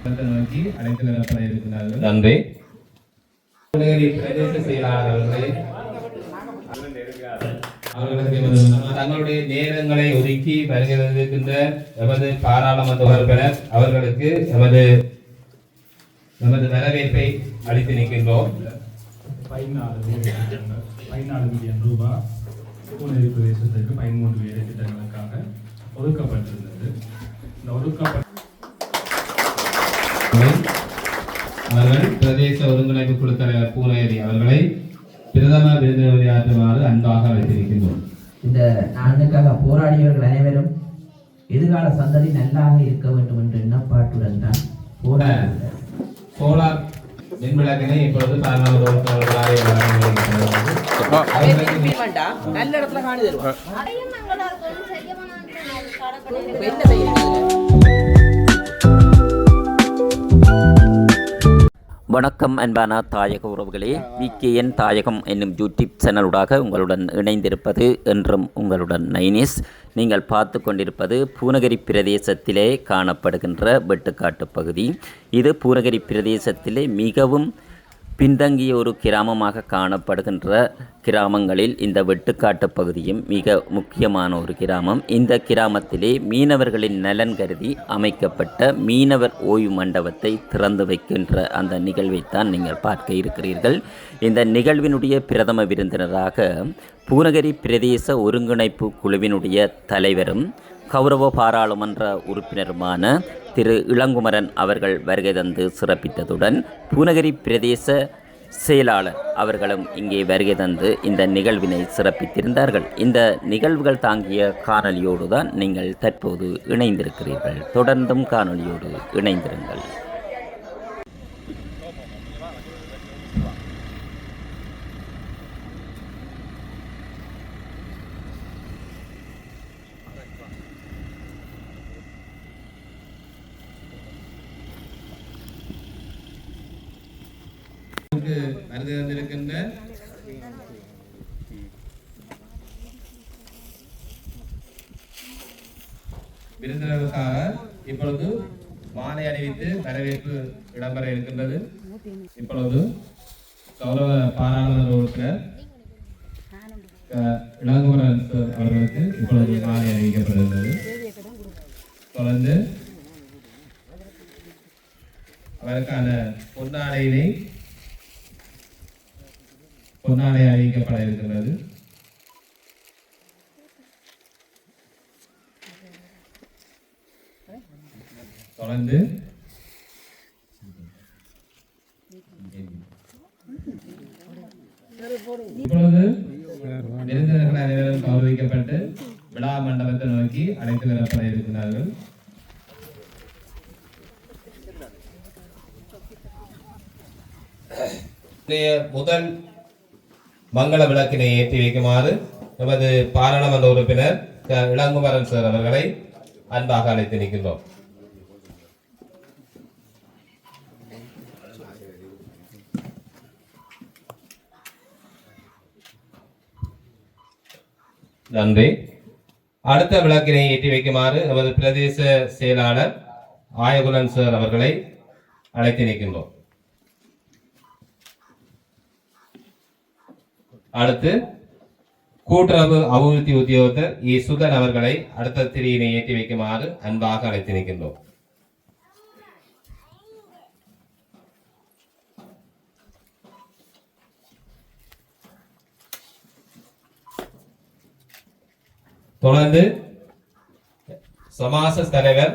நோக்கி அழைத்து வரப்பட இருக்கிறார்கள். நன்றி. பிரதேச செயலாளர்களை அவர்களுக்கு தங்களுடைய நேரங்களை ஒதுக்கி வருகின்ற எமது பாராளுமன்ற உறுப்பினர் அவர்களுக்கு எமது வரவேற்பை அளித்து நிற்கின்றோம். 14 மில்லியன் ரூபாய் பூநெறி பிரதேசத்திற்கு 13 வேலை திட்டங்களுக்காக ஒதுக்கப்பட்டிருந்தது. இந்த ஒதுக்கப்பட்ட அவர்கள் பிரதேச ஒருங்கிணைப்பு குழு தலைவர் பூநேரி அவர்களை பிரதம விருந்தினரையாற்றுமாறு அன்பாக அழைத்திருக்கின்றோம். இந்த நாளுக்காக போராடியவர்கள் அனைவரும் எதிர்கால சந்ததி நல்லாக இருக்க வேண்டும் என்ற எண்ணப்பாட்டுடன் தான் சோலார் மின்விளக்கினை இப்பொழுது நல்ல இடத்துல காணி வணக்கம் அன்பான தாயக உறவுகளே, விகேஎன் தாயகம் என்னும் யூடியூப் சேனலுடாக உங்களுடன் இணைந்திருப்பது என்றும் உங்களுடன் நைனிஸ். நீங்கள் பார்த்து கொண்டிருப்பது பூநகரி பிரதேசத்திலே காணப்படுகின்ற வெட்டுக்காட்டு பகுதி. இது பூநகரி பிரதேசத்திலே மிகவும் பின்தங்கிய ஒரு கிராமமாக காணப்படுகின்ற கிராமங்களில் இந்த வெட்டுக்காட்டு பகுதியும் மிக முக்கியமான ஒரு கிராமம். இந்த கிராமத்திலே மீனவர்களின் நலன் கருதி அமைக்கப்பட்ட மீனவர் ஓய்வு மண்டபத்தை திறந்து வைக்கின்ற அந்த நிகழ்வைத்தான் நீங்கள் பார்க்க இருக்கிறீர்கள். இந்த நிகழ்வினுடைய பிரதம விருந்தினராக பூநகரி பிரதேச ஒருங்கிணைப்பு குழுவினுடைய தலைவரும் கௌரவ பாராளுமன்ற உறுப்பினருமான திரு இளங்குமரன் அவர்கள் வருகை தந்து சிறப்பித்ததுடன் பூநகரி பிரதேச செயலாளர் அவர்களும் இங்கே வருகை தந்து இந்த நிகழ்வினை சிறப்பித்திருந்தார்கள். இந்த நிகழ்வுகள் தாங்கிய காணொலியோடு தான் நீங்கள் தற்போது இணைந்திருக்கிறீர்கள். தொடர்ந்தும் காணொலியோடு இணைந்திருங்கள். வருகை தந்திருக்கின்ற விருந்தினருக்காக இப்பொழுது மாலை அணிவித்து வரவேற்பு இடம்பெற இருக்கின்றது. இப்பொழுது கௌரவ பாராளுமன்ற உறுப்பினர் இளங்குமரன் அவர்களுக்கு இப்பொழுது மாலை அணிவிக்கப்படுகிறது. தொடர்ந்து அவருக்கான பொன்னாடை அறிவிக்கப்பட இருக்கிறது. தொடர்ந்து இப்பொழுது விருந்தினர்கள் அனைவரும் கௌரவிக்கப்பட்டு விழா மண்டபத்தை நோக்கி அழைத்து வரப்பட இருக்கிறார்கள். முதல் மங்கள விளக்கினை ஏற்றி வைக்குமாறு நமது பாராளுமன்ற உறுப்பினர் இளங்குமரன் சார் அவர்களை அன்பாக அழைத்து நிற்கின்றோம். நன்றி. அடுத்த விளக்கினை ஏற்றி வைக்குமாறு நமது பிரதேச செயலாளர் ஆயகுலன் சார் அவர்களை அழைத்து நிற்கின்றோம். அடுத்து கூட்டுறவு அபிவிருத்தி உத்தியோகத்தர் சுதன் அவர்களை அடுத்த திரியினை ஏற்றி வைக்குமாறு அன்பாக அழைத்து நிற்கின்றோம். தொடர்ந்து சமாச தலைவர்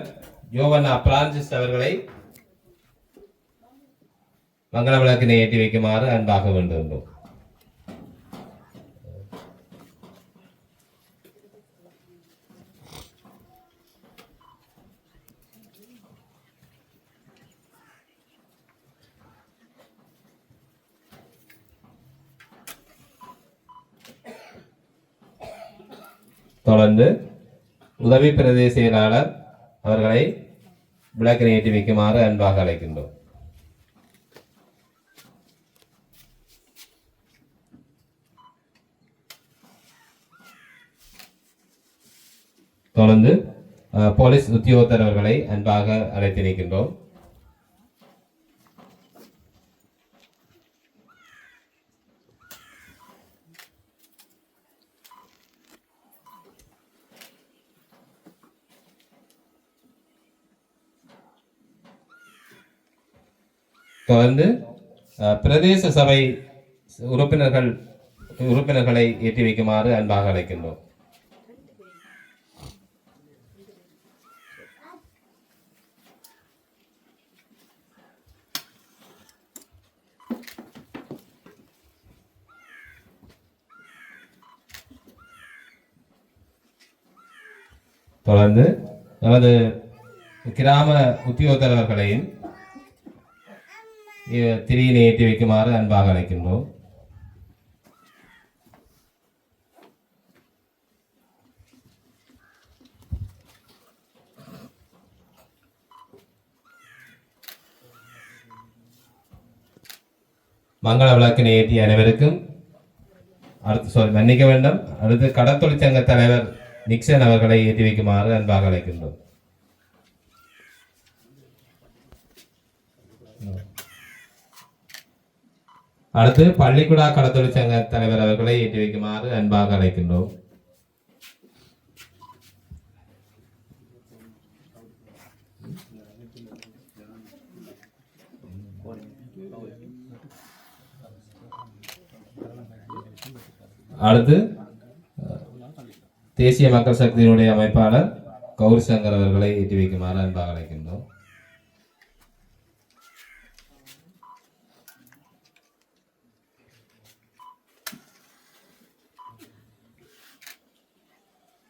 யோவண்ணா பிரான்சிஸ் அவர்களை மங்கள விளக்கினை ஏற்றி வைக்குமாறு அன்பாக வேண்டுகின்றோம். தொடர்ந்து உதவி பிரதேச செயலாளர் அவர்களை விளக்கினை ஏற்றி வைக்குமாறு அன்பாக அழைக்கின்றோம். தொடர்ந்து போலீஸ் உத்தியோகத்தர் அவர்களை அன்பாக அழைத்து நிற்கின்றோம். தொடர்ந்து பிரதேச சபை உறுப்பினர்களை ஏற்றி வைக்குமாறு அன்பாக அழைக்கின்றோம். தொடர்ந்து நமது கிராம உத்தியோகத்தரவர்களையும் திரியினை ஏற்றி வைக்குமாறு அன்பாக அழைக்கின்றோம். மங்கள விளக்கினை ஏற்றிய அனைவருக்கும் மன்னிக்க வேண்டும். அடுத்து கடற்தொழிற்சங்க தலைவர் நிக்சன் அவர்களை ஏற்றி வைக்குமாறு அன்பாக அழைக்கின்றோம். அடுத்து பள்ளிக்குடா கடற்தொழிற்சங்க தலைவர் அவர்களை ஏற்றி வைக்குமாறு அன்பாக அழைக்கின்றோம். அடுத்து தேசிய மக்கள் சக்தியினுடைய அமைப்பாளர் கௌரி சங்கர் அவர்களை ஏற்றி வைக்குமாறு அன்பாக அழைக்கின்றோம்.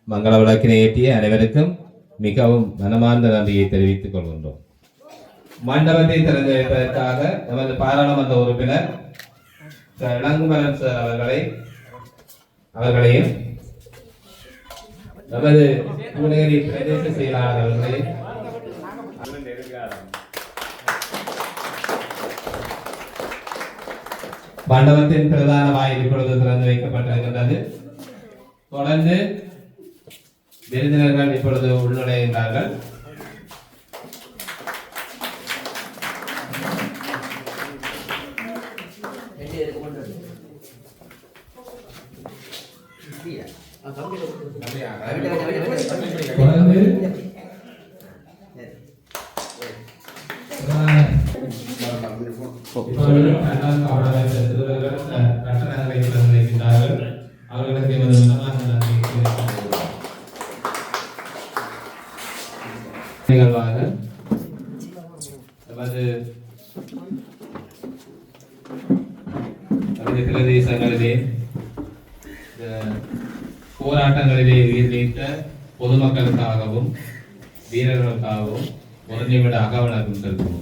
மங்கள விளக்கினை ஏற்றிய அனைவருக்கும் மிகவும் மனமார்ந்த நன்றியை தெரிவித்துக் கொள்கின்றோம். மண்டபத்தை திறந்து வைப்பதற்காக நமது பாராளுமன்ற உறுப்பினர் இளங்குமரன் சார் அவர்களையும் நமது பூநகரி பிரதேச செயலாளர் அவர்களையும் மண்டபத்தின் பிரதான வாயில் இப்பொழுது திறந்து வைக்கப்பட்டிருக்கின்றது. தொடர்ந்து விருந்தினர்கள் இப்பொழுது உள்நுழைகின்றார்கள். அவர்களுக்கு நிகழ்வாக நமது பிரதேசங்களிலே போராட்டங்களிலே உயிர் நீத்த பொதுமக்களுக்காகவும் வீரர்களுக்காகவும் ஒரு நிமிட அகவணக்கம் செலுத்துவோம்.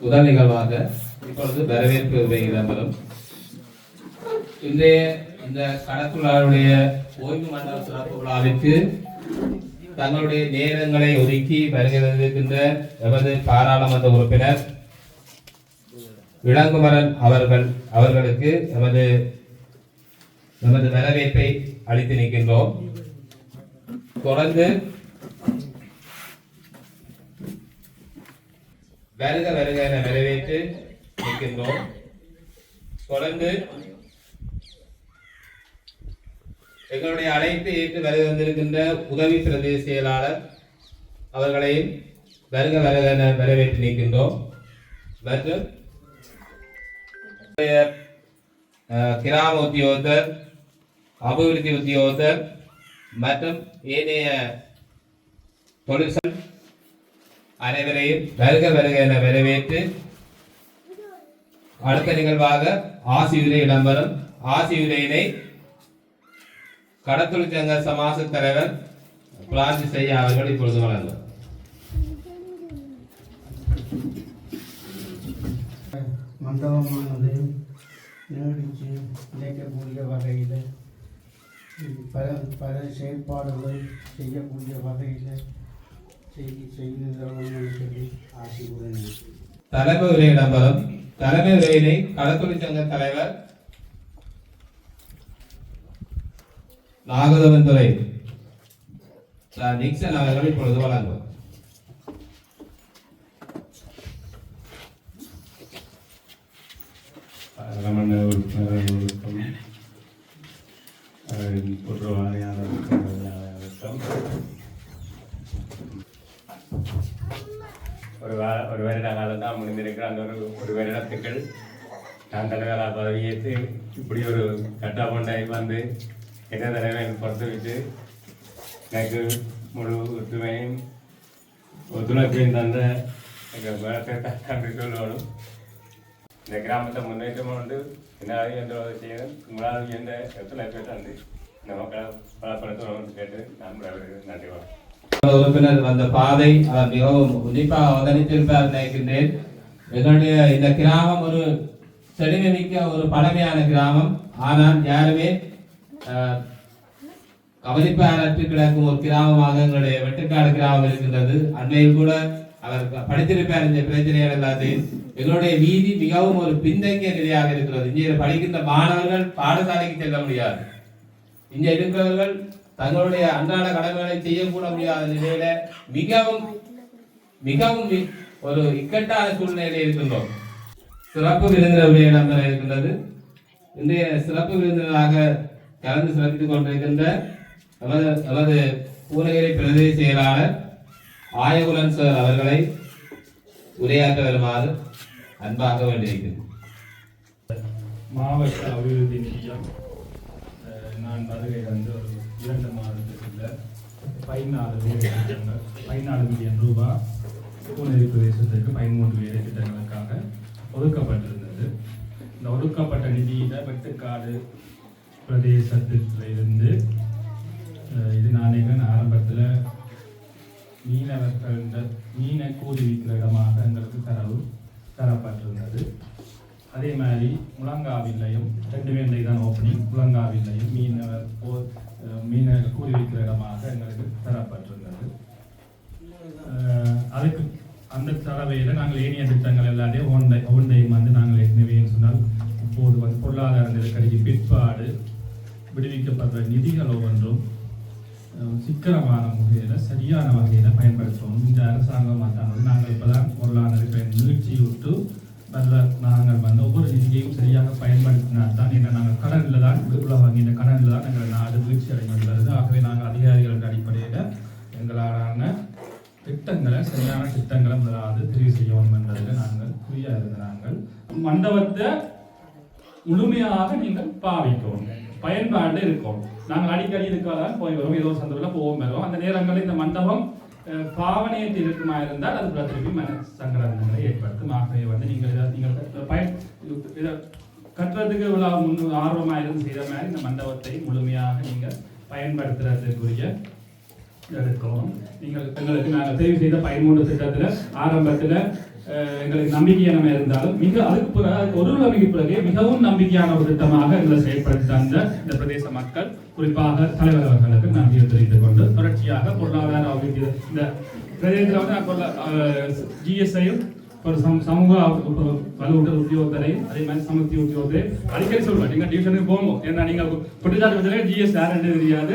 முதல் நிகழ்வாக இப்பொழுது வரவேற்பு இடம்பெறும். இன்றைய இந்த கடற்கொள்ளாருடைய ஓய்வு மண்டல சிறப்பு விழாவிற்கு தங்களுடைய நேரங்களை ஒதுக்கி வருகின்ற எமது பாராளுமன்ற உறுப்பினர் இளங்குமரன் அவர்களுக்கு எமது வரவேற்பை அளித்து நிற்கின்றோம். தொடர்ந்து வருக வருக என வரவேற்று நிற்கின்றோம். தொடர்ந்து எங்களுடைய அழைப்பை ஏற்று வருகை வந்திருக்கின்ற உதவி பிரதேச செயலாளர் அவர்களையும் வருக வருக என வரவேற்று நிற்கின்றோம். மற்றும் கிராம உத்தியோகத்தர், அபிவிருத்தி உத்தியோகத்தர் மற்றும் ஏனைய தொழிற்சங்க அனைவரையும் வருக வருக என வரவேற்று அடுத்த நிகழ்வாக ஆசியுரை இடம்பெறும். ஆசியுரையினை கடற்தொழிற்சங்க சமாச தலைவர் பிரான்சிஸ் ஐயா அவர்கள் இப்பொழுது வழங்குவார். மண்டபமானது நீடித்து நிலைக்கக்கூடிய வகையில் பல செயல்பாடுகள் செய்யக்கூடிய வகையில் தலைமை உரை இடம்பெறும். தலைமை உரையினை கடற்தொழிற்சங்க தலைவர் நாகதவன் துறை நிக்சன் அவர்கள் இப்பொழுது வழங்குவார். அரமண உறுப்பினர்களுக்கும் குற்றவாளியாளருக்கும் ஒரு வருட காலம் தான் முடிந்திருக்கிற அந்த ஒரு வருடத்துக்கள் நான் தலைவராக பதவியேற்று இப்படி ஒரு கட்டாபண்டாய் வந்து என்ன தடவை பொறுத்து வச்சு எனக்கு முழு ஒத்துழைப்பையும் தந்த எங்கள் மேலத்தை நன்றி சொல்லணும். இந்த கிராமத்தை முன்னேற்றம் கொண்டு என்னாலும் எந்த உதவி செய்யணும் உங்களால் எந்த ஒத்துழைப்பை தந்து இந்த மக்களை பலப்படுத்தணும்னு கேட்டு நான் நன்றி வணக்கம். உறுப்பினர் வந்த பாதை அவர் மிகவும் உன்னிப்பாக அவதானித்திருப்பார் நினைக்கின்றேன். எங்களுடைய இந்த கிராமம் ஒரு செழுமை மிக்க ஒரு பழமையான கிராமம். ஆனால் யாருமே கவனிப்பாரற்று கிடக்கும் ஒரு கிராமமாக எங்களுடைய வெட்டுக்காடு கிராமம் இருக்கின்றது. அண்மையில் கூட அவர் படித்திருப்பார் இந்த பிரச்சனைகள் எல்லாத்தையும். எங்களுடைய வீதி மிகவும் ஒரு பின்தங்கிய நிலையாக இருக்கிறது. இங்கே படிக்கின்ற மாணவர்கள் பாடசாலைக்கு செல்ல முடியாது. இங்கே இருக்கிறவர்கள் தங்களுடைய அன்றாட கடமைகளை செய்யக்கூட முடியாத நிலையில மிகவும் மிகவும் ஒரு இக்கட்டான சூழ்நிலையில் இருக்கின்றோம். சிறப்பு விருந்தினருடைய இடம்பெற இருக்கின்றது. இன்றைய சிறப்பு விருந்தினராக கலந்து சிறப்பித்துக் கொண்டிருக்கின்ற நமது பூநகரி பிரதேச செயலாளர் ஆயகுலன் சார் அவர்களை உரையாற்ற வருமாறு அன்பாக வேண்டியிருக்கிறது. மாவட்ட அபிவிருத்தி நிதியம் நான் வருகை வந்து ஒரு 2 மாதத்துக்குள்ள 14 மில்லியன் ரூபாய் பூநகரி பிரதேசத்திற்கு 13 வேலை திட்டங்களுக்காக ஒதுக்கப்பட்டிருந்தது. இந்த ஒதுக்கப்பட்ட நிதியில வெட்டுக்காடு பிரதேசத்திலிருந்து இது நான் ஆரம்பத்தில் மீனவர்கள் மீனை கூறி விற்கிற இடமாக எங்களுக்கு தரப்பட்டிருந்தது. அதே மாதிரி முழங்காவில்லையும் 2 வேண்டை தான் ஓப்பனிங். முழங்காவில்லையும் மீனை கூறி விற்கிற இடமாக எங்களுக்கு தரப்பட்டிருந்தது. அதுக்கு அந்த தடவையில் நாங்கள் ஏனைய திட்டங்கள் எல்லாத்தையும் ஒன்றையும் வந்து நாங்கள் ஏற்கனவே சொன்னால் இப்போது வந்து பொருளாதார நெருக்கடிக்கு பிற்பாடு விடுவிக்கப்படுற நிதிகள் ஒவ்வொன்றும் சிக்கனமான முறையில் சரியான வகையில் பயன்படுத்தணும். இந்த அரசாங்கம் மாற்றானது நாங்கள் இப்போதான் பொருளாதார நெருக்கடி நீட்சி விட்டு நாங்கள் வந்து ஒவ்வொரு நிதியையும் சரியாக பயன்படுத்தினால்தான் என்ன நாங்கள் கடனில் தான் உலக வங்கியின் கடனில் தான் எங்கள் நாடு வீழ்ச்சி அடைந்து வருது. ஆகவே நாங்கள் அதிகாரிகளின் அடிப்படையில் எங்களாலான திட்டங்களை சரியான திட்டங்களை முதலாவது தெரிவு செய்யணும் என்பதில் நாங்கள் குறியா இருந்த நாங்கள் மண்டபத்தை முழுமையாக நீங்கள் பாவிக்கணும், பயன்பாடு இருக்கும். நாங்கள் அடிக்கடி இதுக்காக போய் வரும், ஏதோ சந்தர்ப்பத்தில் போவோம் வரும். அந்த நேரங்களில் இந்த மண்டபம் பாவனையத்தில் இருக்குமா இருந்தால் அது திருப்பி மன சங்கடங்களை ஏற்படுத்தும். ஆகவே வந்து நீங்கள் கட்டுறதுக்கு இவ்வளவு ஆர்வமாக இருந்து செய்த மாதிரி இந்த மண்டபத்தை முழுமையாக நீங்கள் பயன்படுத்துறதுக்குரிய எடுக்கணும். நீங்கள் எங்களுக்கு நாங்கள் தெரிவு செய்த 13 திட்டத்தில் ஆரம்பத்தில் எங்களுக்கு நம்பிக்கையான இருந்தாலும் அதுக்கு பிறகு ஒரு நம்பிக்கை பிறகு மிகவும் நம்பிக்கையான ஒரு திட்டமாக எங்களை செயல்படுத்தி தந்த இந்த பிரதேச மக்கள் குறிப்பாக தலைவர் அவர்களுக்கு நன்றியை தெரிவித்துக் கொண்டு தொடர்ச்சியாக பொருளாதார அபிவிருத்தி இந்த பிரதேசத்தில் வந்து ஜிஎஸ்ஐயும் ஒரு சமூக வலுவூட்டல் உத்தியோகத்தரையும் அதே மாதிரி சமூக உத்தியோகத்தை அடிக்கடி சொல்லுவேன். நீங்கள் டியூஷனுக்கு போகணும். ஏன்னா நீங்கள் குற்றச்சாட்டு வச்சாலே ஜிஎஸ் யாருன்னு தெரியாது,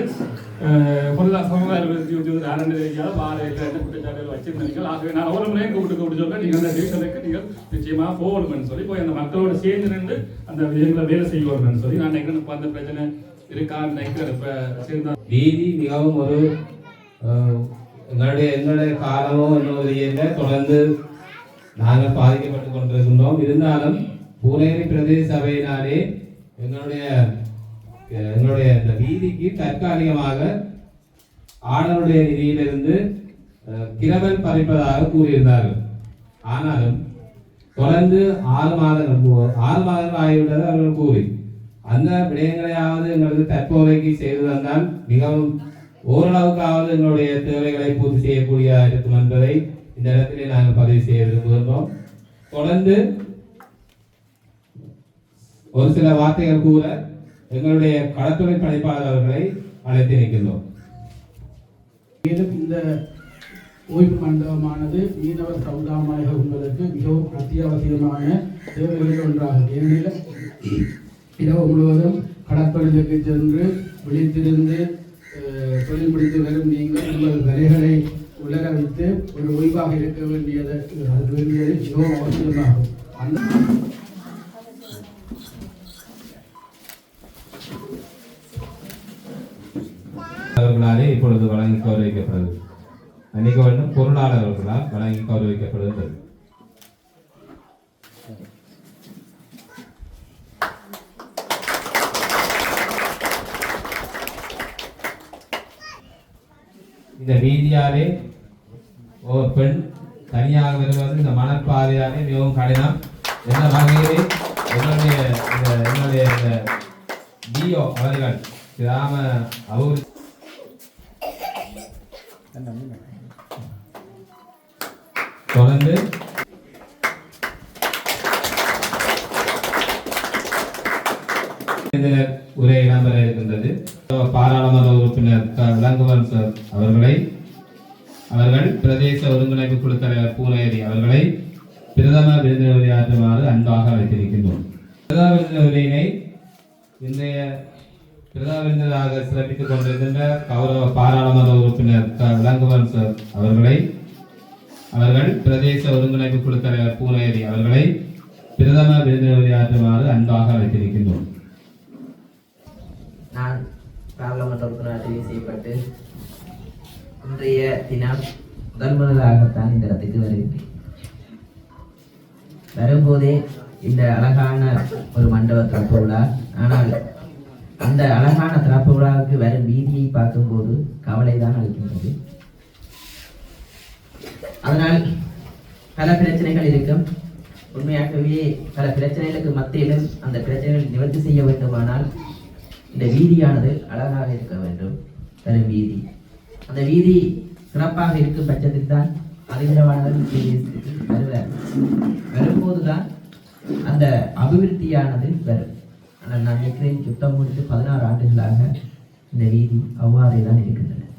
சமூக அபிவிருத்தி உத்தியோகத்தை யாருன்னு தெரியாது, வாழையில் என்ன குற்றச்சாட்டுகள் வச்சிருந்தீங்க. ஆகவே நான் ஒவ்வொரு முறையும் கூப்பிட்டு சொல்றேன், நீங்கள் அந்த டியூஷனுக்கு நீங்கள் நிச்சயமாக போகணும்னு சொல்லி போய் அந்த மக்களோட சேர்ந்து நின்று அந்த விஷயங்களை வேலை செய்யணும்னு சொல்லி நான் எங்களுக்கு அந்த பிரச்சனை இருக்கான்னு நினைக்கிறேன். இப்போ சேர்ந்தா வீதி மிகவும் ஒரு எங்களுடைய காலமோ என்னுடைய தொடர்ந்து நாங்கள் பாதிக்கப்பட்டுக் கொண்டிருக்கின்றோம். இருந்தாலும் பூநகரி பிரதேச சபையினாலே எங்களுடைய இந்த வீதிக்கு தற்காலிகமாக ஆடலுடைய நிதியிலிருந்து கிரவல் பறிப்பதாக கூறியிருந்தார்கள். ஆனாலும் தொடர்ந்து 6 மாதங்கள் ஆகிவிட்டது அவர்கள் கூறி அந்த விடயங்களையாவது எங்களுக்கு தற்போதைக்கு செய்து தந்தால் மிகவும் ஓரளவுக்காவது எங்களுடைய தேவைகளை பூர்த்தி செய்யக்கூடியதாக இருக்கும் என்பதை இந்த இடத்திலே நாங்கள் பதிவு செய்ய விரும்புகின்றோம். தொடர்ந்து ஒரு சில வார்த்தைகள் கூற எங்களுடைய களத்துறை பணிப்பாளர் அவர்களை அழைத்து நிற்கின்றோம். மேலும் இந்த ஓய்வு மண்டபமானது மீனவர் சமுதாயமாக உண்பதற்கு மிகவும் அத்தியாவசியமான தேவைகளில் ஒன்றாகும். ஏனெனில் இரவு முழுவதும் கடற்பகுதிக்கு சென்று விழித்திருந்து தொழில் முடித்து வரும் நீங்கள் உங்கள் வேலைகளை உலர வைத்து ஒரு ஓய்வாக இருக்க வேண்டியது மிகவும் அவசியமாகும். அவர்களாலே இப்பொழுது வழங்கி கௌரவிக்கப்படுகிறது. மன்னிக்க வேண்டும், பொருளாளர் அவர்களால் வழங்கி கௌரவிக்கப்படுகிறது. இந்த வீதியாலே ஒரு பெண் தனியாக வருவது இந்த மணற்பாதையாலே மிகவும் கடினம். எந்த வகையிலே என்னுடைய டிஓ அவர்கள் கிராம அபிவிருத்தி தொடர்ந்து உரை இடம்பெற இருக்கின்றது. பாராளுமன்ற உறுப்பினர் விளங்குவன் சார் அவர்கள் பிரதேச ஒருங்கிணைப்பு குழு தலைவர் பூனேரி அவர்களை பிரதம விருந்தினரையாற்றுமாறு அன்பாக அழைத்திருக்கின்றோம். பிரதம விருந்தினரை இன்றைய பிரதம விருந்தினராக சிறப்பித்துக் கொண்டிருக்கின்ற கௌரவ பாராளுமன்ற உறுப்பினர் விளங்குவன் சார் அவர்கள் பிரதேச ஒருங்கிணைப்பு குழு தலைவர் பூனேரி அவர்களை பிரதம விருந்தினரையாற்றுமாறு அன்பாக அழைத்திருக்கின்றோம். நான் பாராளுமன்ற உறுப்பினர் தெரிவு செய்யப்பட்டு இன்றைய தினம் முதலாகத்தான் இந்த இடத்துக்கு வருகின்றேன். வரும்போதே இந்த அழகான ஒரு மண்டப திறப்பு விழா. ஆனால் அந்த அழகான திறப்பு விழாவுக்கு வரும் வீதியை பார்க்கும்போது கவலை தான் அளிக்கின்றது. அதனால் பல பிரச்சனைகள் இருக்கும். உண்மையாகவே பல பிரச்சனைகளுக்கு மத்தியிலும் அந்த பிரச்சனைகள் நிவர்த்தி செய்ய வேண்டுமானால் இந்த வீதியானது அழகாக இருக்க வேண்டும். வரும் வீதி, அந்த வீதி சிறப்பாக இருக்கும் பட்சத்தில் தான் அதிகளவானவர்கள் வருவார். வரும்போதுதான் அந்த அபிவிருத்தியானது வரும். ஆனால் நான் நினைக்கிறேன் யுத்தம் முடித்து 16 ஆண்டுகளாக இந்த வீதி அவ்வாறே தான் இருக்கின்றன.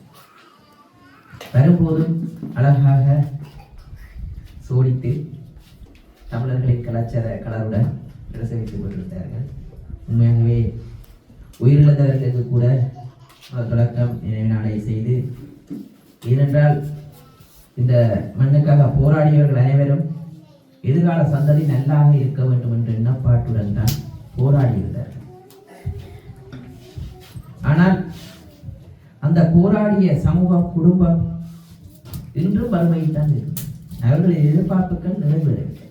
வரும்போதும் அழகாக சோடித்து தமிழர்களின் கலாச்சார கலருடன் பிரசவித்துக் கொண்டிருந்தார்கள். உண்மையாகவே உயிரிழந்தவர்களுக்கு கூட தொடக்கம் நினைவு நாளை செய்து, ஏனென்றால் இந்த மண்ணுக்காக போராடியவர்கள் அனைவரும் எதிர்கால சந்ததி நல்லாக இருக்க வேண்டும் என்ற எண்ணப்பாட்டுடன் தான் போராடியிருந்தார்கள். ஆனால் அந்த போராடிய சமூகம், குடும்பம் இன்றும் வறுமையில் தான் இருக்கு. அவர்களின் எதிர்பார்ப்புகள் நிறைவேறவில்லை.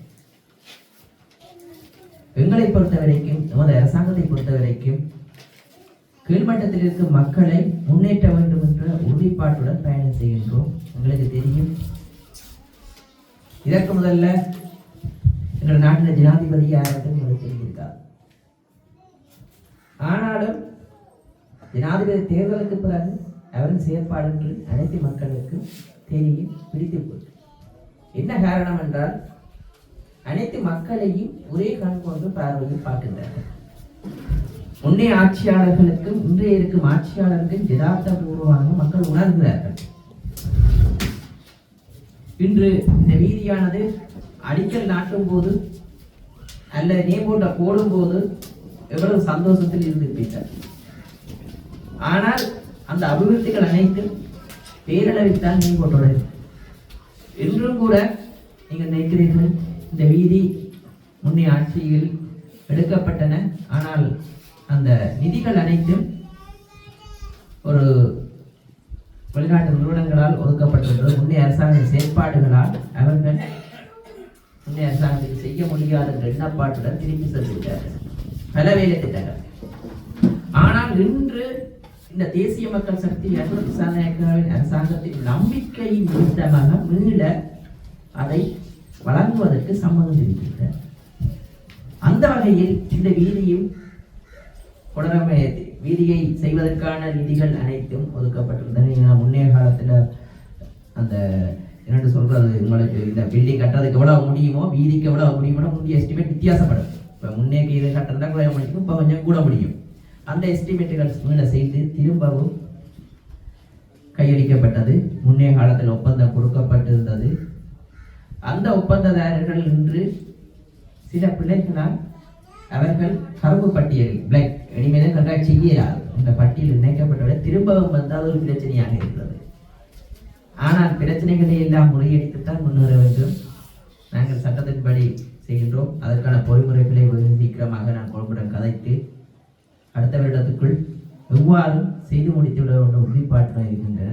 எங்களை பொறுத்த வரைக்கும், நமது அரசாங்கத்தை பொறுத்த வரைக்கும் கீழ்மட்டத்தில் இருக்கும் மக்களை முன்னேற்ற வேண்டும் என்ற உறுதிப்பாட்டுடன் பயணம் செய்கின்றோம். உங்களுக்கு தெரியும், இதற்கு முதல்ல எங்கள் நாட்டில் ஜனாதிபதி யாராவது உங்களுக்கு தெரிவித்தார். ஆனாலும் ஜனாதிபதி தேர்தலுக்கு பிறகு அவரின் செயற்பாடுகள் அனைத்து மக்களுக்கும் தெரியும், பிடித்து போய். என்ன காரணம் என்றால் அனைத்து மக்களையும் ஒரே கண் கொண்டு பார்வையில் பார்க்கின்றார்கள். முன்னே ஆட்சியாளர்களுக்கும் இன்றைய இருக்கும் ஆட்சியாளர்களுக்கும் யதார்த்தபூர்வமாக மக்கள் உணர்கிறார்கள். இன்று இந்த வீதியானது அடிக்கல் நாட்டும் போது அல்ல நேபோட்ட போடும் போது எவ்வளவு சந்தோஷத்தில் இருந்திருப்பீர்கள். ஆனால் அந்த அபிவிருத்திகள் அனைத்தும் பேரளவில் தான் நேபோட்டோட இன்றும் கூட நீங்கள் நினைக்கிறீர்கள் இந்த வீதி முன்னே ஆட்சியில் எடுக்கப்பட்டன. ஆனால் அந்த நிதிகள் அனைத்தும் ஒரு வெளிநாட்டு நிறுவனங்களால் ஒதுக்கப்பட்டிருக்கிறது. முன்னே அரசாங்க செயற்பாடுகளால் அவர்கள் முன்னே அரசாங்கத்தில் செய்ய முடியாத என்ற எண்ணப்பாட்டுடன் திருப்பி செல்கிறார்கள் பல வேலை திட்டங்கள். ஆனால் இன்று இந்த தேசிய மக்கள் சக்தி அரசாங்கத்தின் நம்பிக்கையின் நிமித்தமாக மீள அதை வழங்குவதற்கு சம்மதம் தெரிவிக்கிறார். அந்த வகையில் இந்த வீதியும் வீதியை செய்வதற்கான நிதிகள் அனைத்தும் ஒதுக்கப்பட்டிருந்தன. முன்னைய காலத்தில் அந்த என்னென்னு சொல்றது, உங்களுக்கு இந்த பில்டிங் கட்டுறதுக்கு எவ்வளவு முடியுமோ வீதிக்கு எவ்வளவு முடியுமோ முந்தைய எஸ்டிமேட் வித்தியாசப்படும். இப்போ முன்னேக்கு இது கட்டுறதா குறைய முடியும், இப்போ கொஞ்சம் கூட முடியும். அந்த எஸ்டிமேட்டுகள் மீள செய்து திரும்பவும் கையளிக்கப்பட்டது. முன்னைய காலத்தில் ஒப்பந்தம் கொடுக்கப்பட்டிருந்தது. அந்த ஒப்பந்ததாரர்கள் இன்று சில பிள்ளைகளால் அவர்கள் கருப்பு பட்டியல் பிளாக் இனிமேல் கண்டாக்ட் செய்யலாது என்ற பட்டியல் இணைக்கப்பட்டவுடன் திரும்பவும் வந்தால் ஒரு பிரச்சனையாக இருக்கிறது. ஆனால் பிரச்சனைகளை எல்லாம் முறியடித்துத்தான் முன்னேற வேண்டும். நாங்கள் சட்டத்தின்படி செய்கின்றோம். அதற்கான பொறிமுறைகளை வெகு சீக்கிரமாக நான் கொள்முடன் கதைத்து அடுத்த வருடத்துக்குள் எவ்வாறு செய்து முடித்துவிட என்ற உறுதிப்பாட்டுடன் இருக்கின்றன.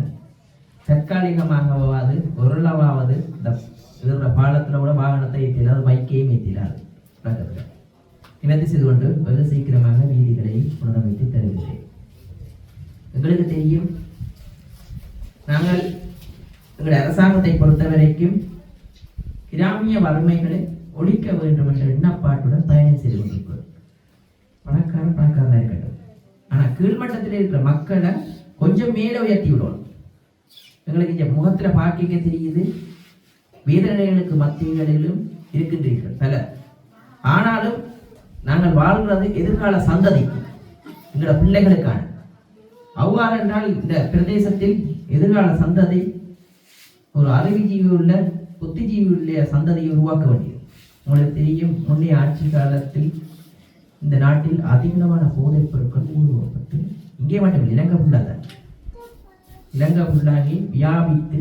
தற்காலிகமாகவாவது ஒருளவாவது இந்த பாலத்தில் கூட வாகனத்தை ஏற்றினார், பைக்கையும் ஏற்றினார். நிவர்த்தி செய்து கொண்டு வெகு சீக்கிரமாக வீதிகளை புனரமைத்து தருகிறேன். எங்களுக்கு தெரியும், நாங்கள் எங்களுடைய அரசாங்கத்தை பொறுத்த வரைக்கும் கிராமிய வறுமைகளை ஒழிக்க வேண்டும் என்ற எண்ணப்பாட்டுடன் பயணம் செய்து கொண்டிருக்கிறோம். பணக்காரனாக இருக்கட்டும், ஆனால் கீழ்மட்டத்தில் இருக்கிற மக்களை கொஞ்சம் மேலே உயர்த்தி விடணும். எங்களுக்கு இங்கே முகத்தில் பார்க்க தெரியுது, வேதனைகளுக்கு மத்தியிலும் இருக்கின்றீர்கள் பலர். ஆனாலும் நாங்கள் வாழ்கிறது எதிர்கால சந்ததி, எங்களோட பிள்ளைகளுக்கான. அவ்வாறு என்றால் இந்த பிரதேசத்தில் எதிர்கால சந்ததி ஒரு அறிவுஜீவி உள்ள புத்திஜீவி உள்ள சந்ததியை உருவாக்க வேண்டியது. உங்களுக்கு தெரியும், முன்னைய ஆட்சி காலத்தில் இந்த நாட்டில் அதிகமான போதைப் பொருட்கள் உருவாக்கப்பட்டு இங்கே மட்டும் இலங்கை ஃபுல்லாகி வியாபித்து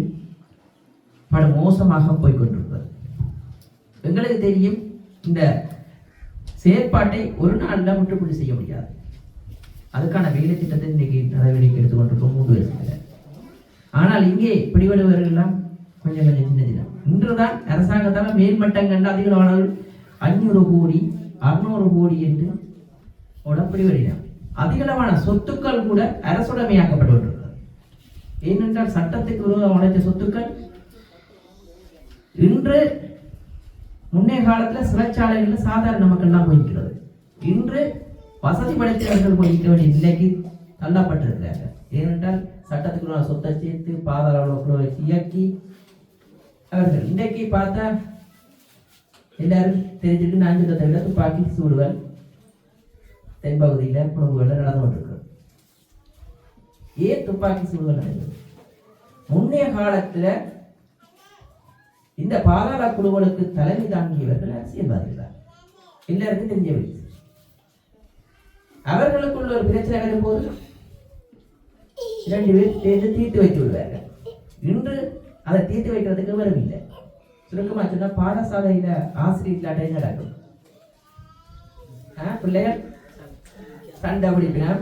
பல மோசமாக போய்கொண்டிருக்கிறது. எங்களுக்கு தெரியும், இந்த செயற்பாட்டை ஒரு நாளில் முற்றுப்புள்ளி செய்ய முடியாது. அதுக்கான வேலை திட்டத்தை இன்றைக்கு நடவடிக்கை எடுத்துக்கொண்டிருக்கோம் 3 வருஷத்தில். ஆனால் இங்கே பிடிபடுவர்களெல்லாம் கொஞ்சம் சின்னதினம். இன்றுதான் அரசாங்கத்தால் மேல்மட்டங்கள் அதிகளவானவர்கள் 500 கோடி 600 கோடி என்று பிடிபடினார். அதிகளவான சொத்துக்கள் கூட அரசுடைமையாக்கப்பட்டு கொண்டிருக்கிறது. ஏனென்றால் சட்டத்துக்கு விரோதம் உழைத்த சொத்துக்கள் இன்று முன்னே காலத்தில் சிறைச்சாலைகளில் சாதாரண மக்கள்லாம் போய்க்கிறது. இன்று வசதி படைத்தவர்கள் போய்க்க வேண்டிய நிலைக்கு தள்ளப்பட்டிருக்கிறார்கள். ஏனென்றால் சட்டத்துக்கு சொத்தை சேர்த்து பாதாள இயக்கி அவர்கள் இன்றைக்கு பார்த்தா எல்லாரும் தெரிஞ்சுட்டு 4 தவிர துப்பாக்கி சூடுகள் தென்பகுதியில் குழுவுகளில் நடந்து கொண்டிருக்கிறது. ஏன் துப்பாக்கி சூடுகள் நடந்தது? முன்னைய காலத்தில் இந்த பாதாள குழுக்களுக்கு தலைமை தாங்கியவர்கள் அரசியல்வாதிகள், எல்லாருக்கும் தெரிஞ்சவர்கள். அவர்களுக்குள்ள ஒரு பிரச்சனை வரும்போது 2 பேர் சேர்ந்து தீர்த்து வைத்து விடுவார்கள். இன்று அதை தீர்த்து வைக்கிறதுக்கு வரவில்லை. சுருக்கமா சொன்னா பாடசாலையில ஆசிரியர்களாட்டை நடக்கும். பிள்ளைகள் சண்டை பிடிப்பினர்.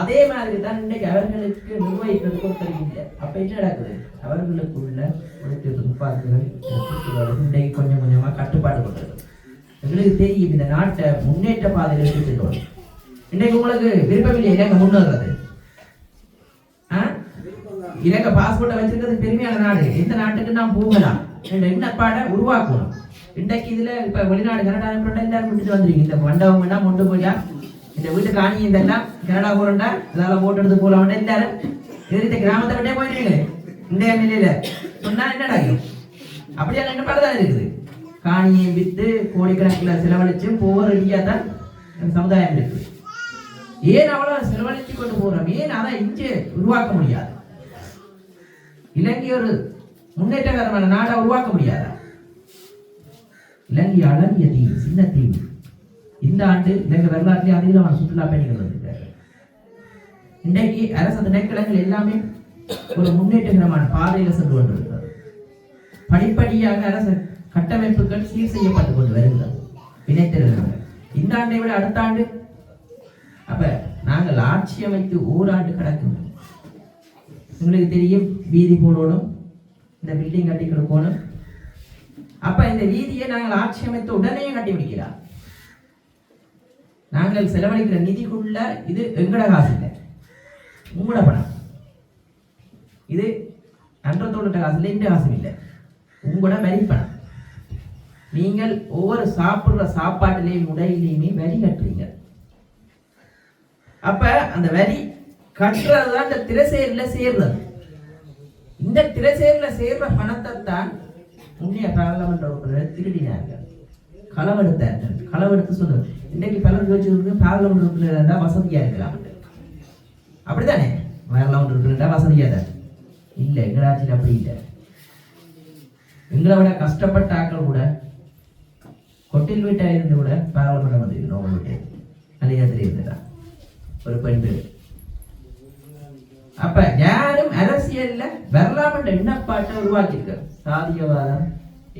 அதே மாதிரி தான் இன்னைக்கு அவர்களுக்கு நிர்வகிக்கிறதுக்கு ஒருத்தர் இல்லை. அப்ப என்ன நடக்குது? அவர்களுக்குள்ள துப்பாக்கிகள் இன்றைக்கு கொஞ்சம் கொஞ்சமா கட்டுப்பாடு கொண்டது. எங்களுக்கு தெரியும், இந்த நாட்டை முன்னேற்ற பாதையில் எடுத்துக்கணும். இன்றைக்கு உங்களுக்கு விருப்பமில்லை இலங்கை முன்னேறது. இலங்கை பாஸ்போர்ட்டை வச்சிருக்கிறது பெருமையான நாடு. இந்த நாட்டுக்கு நாம் போகலாம் என்ற எண்ணப்பாடை உருவாக்கணும். இன்றைக்கு இதுல இப்ப வெளிநாடு கனடா எல்லாரும் விட்டுட்டு வந்துருக்கீங்க. இந்த மண்டபம் வேணா மொண்டு போயா, இந்த வீட்டு காணி இதெல்லாம் கனடா போறண்டா இதெல்லாம் போட்டு எடுத்து போலாம் எல்லாரும் இந்த கிராமத்தை விட்டே போயிருக்கீங்க. இந்த நிலையில சொன்னா என்னடாகும்? அப்படியான எண்ணப்பாடு தான் இருக்குது. காணியை வித்து கோடிக்கணக்கில் செலவழிச்சு போகிற ரெடியாக தான் சமுதாயம் இருக்குது. ஏன் அவ்வளவு செலவழித்து கொண்டு போகிறோம்? ஏன் அதை இங்கே உருவாக்க முடியாது? இலங்கை ஒரு முன்னேற்றகரமான நாடை உருவாக்க முடியாதா? இலங்கை அழகிய தீவு, சின்ன தீவு. இந்த ஆண்டு இலங்கை வரலாற்றிலே அதிகமான சுற்றுலா பயணிகள் வந்திருக்கிறார்கள். இன்றைக்கு அரசு திணைக்களங்கள் எல்லாமே ஒரு முன்னேற்றகரமான பாதையில் சென்று கொண்டிருக்கிறது. படிப்படியாக அரசு கட்டமைப்புகள் சீர் செய்யப்பட்டுக் கொண்டு வருகிறது. இணைத்திருக்கிறாங்க. இந்த ஆண்டை விட அடுத்த ஆண்டு அப்ப நாங்கள் ஆட்சி அமைத்து ஓராண்டு கிடக்கின்றோம். உங்களுக்கு தெரியும், வீதி போடணும், இந்த பில்டிங் கட்டி கொடுக்கணும். அப்ப இந்த வீதியை நாங்கள் ஆட்சி அமைத்த உடனே கட்டி முடிக்கிறோம். நாங்கள் செலவழிக்கிற நிதிக்குள்ள இது எங்கட காசு இல்லை, உங்களோட பணம். இது அன்றத்தோட காசு இல்லை, இந்த காசும் இல்லை, உங்களோட வரி பணம். நீங்கள் ஒவ்வொரு சாப்பிடுற சாப்பாட்டிலேயும் உடையிலையுமே வரி கட்டுறீங்க. அப்ப அந்த வரி கட்டுறதுதான் இந்த திரைசேரில சேர்றது. இந்த திரைசேரில சேர்ற பணத்தை தான் முன்னைய பாராளுமன்ற உறுப்பினர்கள் திருடினார்கள், களவெடுத்தார்கள். களவெடுத்து சொல்லுங்க, இன்றைக்கு பலர் யோசிச்சு பாராளுமன்ற உறுப்பினர் தான் வசதியா இருக்கலாம். அப்படித்தானே? பாராளுமன்ற உறுப்பினர் வசதியா தான் இல்லை. எங்களாட்சியில் அப்படி இல்லை. எங்களை விட கஷ்டப்பட்ட ஆக்கள் கூட கொட்டில் வீட்டா இருந்து கூட பாராளுமன்றம் வந்து நோக்கம் விட்டு அதிகத்தில் இருந்துதான் ஒரு பெண். அப்ப யாரும் அரசியல்ல வரலாம் என்ற எண்ணப்பாட்டை உருவாக்கியிருக்க. சாதியவாதம்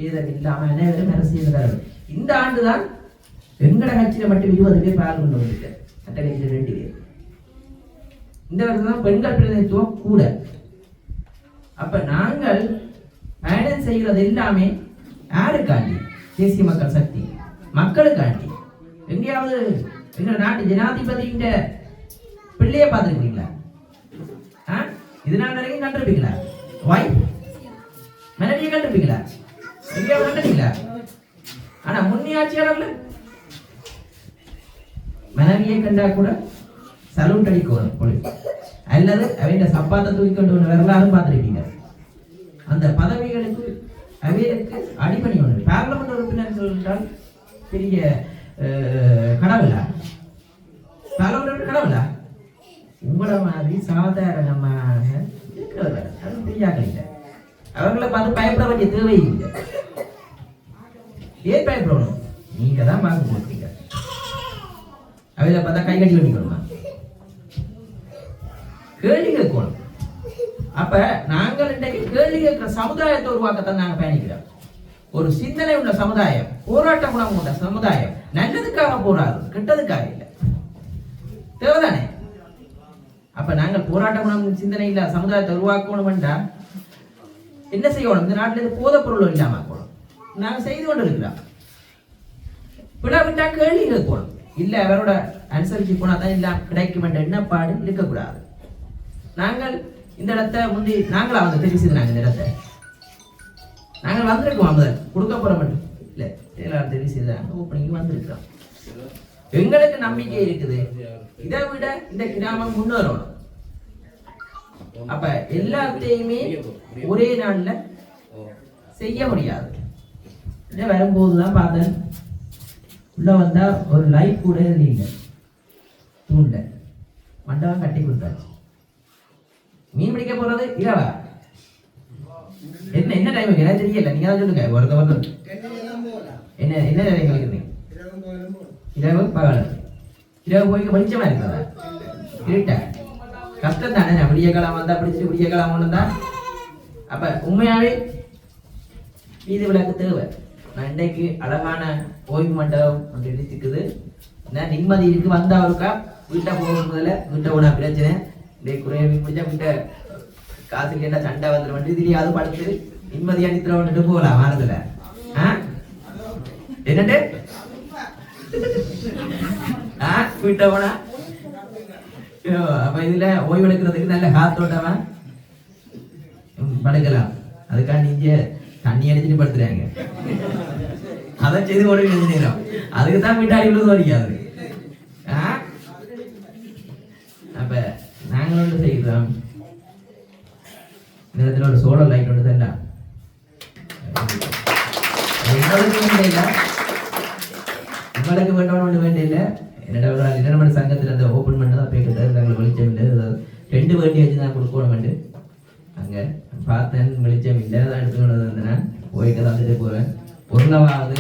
ஏதும் இல்லாம அனைவரும் அரசியல் தான். இந்த ஆண்டுதான் எங்கட கட்சியில மட்டும் 20 பேர் பாராளுமன்றம் வந்திருக்க, மற்ற கட்சியில 2 பேர். இந்த இடத்துல தான் பெண்கள் பிரதிநிதித்துவம் கூட. அப்ப நாங்கள் பயணம் செய்கிறது எல்லாமே யாருக்காண்டி? தேசிய மக்கள் சக்தி மக்களுக்காண்டி. எங்கேயாவது எங்க நாட்டு ஜனாதிபதியின் பிள்ளைய பார்த்துருக்கீங்களா? இது நான் நிறைய கண்டிருப்பீங்களா? வாய் மனைவியை கண்டிருப்பீங்களா? எங்கேயாவது கண்டிருப்பீங்களா? ஆனா முன்னியாட்சியாளர்கள் மனைவியை கண்டா கூட சலூட் அடிக்கணும் போலீஸ், அல்லது அவங்க சப்பாத்தை தூக்கி கொண்டு ஒன்று வரலாறு பார்த்துருப்பீங்க. அந்த பதவிகளுக்கு அவைகளுக்கு அடிப்பணி ஒன்று. பார்லமெண்ட் உறுப்பினர் என்றால் பெரிய கடவுளா? பார்லமெண்ட் கடவுளா? உங்கள மாதிரி சாதாரணமாக இருக்கிறவர்கள் அது பெரியாக்கள் இல்லை. அவர்களை பார்த்து பயப்பட வேண்டிய தேவை இல்லை. ஏன் பயப்படணும்? நீங்க தான் பார்க்க போட்டீங்க. அவையில பார்த்தா கை கட்டி பண்ணிக்கணுமா? கேள்வி கேட்கணும். அப்ப நாங்கள் இன்றைக்கு கேள்வி கேட்கிற சமுதாயத்தை உருவாக்கத்தான் நாங்கள் பயணிக்கிறோம். ஒரு சிந்தனை உள்ள சமுதாயம், போராட்ட குணம் உள்ள சமுதாயம், நல்லதுக்காக போராடு, கெட்டதுக்காக இல்லை. தேவைதானே? அப்ப நாங்கள் போராட்ட குணம் சிந்தனை இல்ல சமுதாயத்தை உருவாக்கணும் என்றால் என்ன செய்யணும்? இந்த நாட்டில் இருந்து போதைப் பொருள் இல்லாம போகணும். நாங்கள் செய்து கொண்டு இருக்கிறோம். விழா விட்டா கேள்வி கேட்கணும். இல்ல அவரோட அனுசரிச்சு போனா தான் எல்லாம் கிடைக்கும் என்ற எண்ணப்பாடு இருக்கக்கூடாது. நாங்கள் இந்த இடத்தை முந்தி நாங்களா வந்து தெரிவு செய்தாங்க. இந்த இடத்தை நாங்கள் வந்திருக்கோம். முதல் கொடுக்க போற மட்டும் இல்ல, எல்லாரும் தெரிவு செய்தாங்க. ஓப்பனிங் வந்திருக்கிறோம். எங்களுக்கு நம்பிக்கை இருக்குது. இதை விட இந்த கிராமம் முன்னேறணும். அப்ப எல்லாத்தையுமே ஒரே நாள்ல செய்ய முடியாது. வரும்போதுதான் பார்த்தேன், உள்ள வந்தா ஒரு லைட் கூட இல்லை, தூண்ல மண்டபம் கட்டி கொடுத்தாச்சு. மீன் பிடிக்க போறது இரவா? என்ன என்ன டைம் எனக்கு தெரியல, நீங்க தான் சொல்லுங்க. ஒருத்தர் என்ன என்ன எங்களுக்கு இரவு பகல். இரவு போய்க்கு வெளிச்சமா இருக்கிறதா? இருட்ட கஷ்டம் தானே. விடிய காலம் வந்தா பிடிச்சிட்டு விடிய காலம் ஒன்று தான். அப்ப உண்மையாவே வீதி விளக்கு தேவை. நான் இன்றைக்கு அழகான ஓய்வு மண்டபம் ஒன்று இருக்குது. நிம்மதி இருக்கு. வந்தா இருக்கா வீட்டை போகும் முதல்ல வீட்டை போனா பிரச்சனை. இன்றைக்கு குறைய முடிஞ்சா வீட்டை காசு கேட்டா சண்டை வந்துடும். வந்து இதுலயாவது படுத்து நிம்மதியா நித்திர வந்துட்டு போகலாம் வாரத்துல. என்னட்டு வீட்டை போனா அப்ப இதுல ஓய்வு எடுக்கிறதுக்கு நல்ல காத்தோட்டமா படுக்கலாம். அதுக்காண்டி இங்க தண்ணி அடிச்சுட்டு படுத்துறாங்க. அதை செய்து ஓட வேண்டிய நேரம். அதுக்குதான் வீட்டாடி விழுது வரைக்காது. அப்ப நாங்கள் ஒன்று செய்கிறோம். இந்த இடத்துல ஒரு சோலார் லைட் ஒன்று தான் உங்களுக்கு வேண்டாம் ஒன்று வேண்டிய இல்லை. என்னோட நிறுவன சங்கத்தில் அந்த ஓப்பன் பண்ணதான் பேக்கிறது. நாங்கள் வெளிச்சம் இல்லை, 2 வேண்டி வச்சு தான் கொடுக்கணும் வந்து அங்கே பார்த்தேன். வெளிச்சம் இல்லை, தான் எடுத்துக்கொண்டு வந்தேன். போயிட்டு தந்துட்டு போகிறேன். பொருளாவது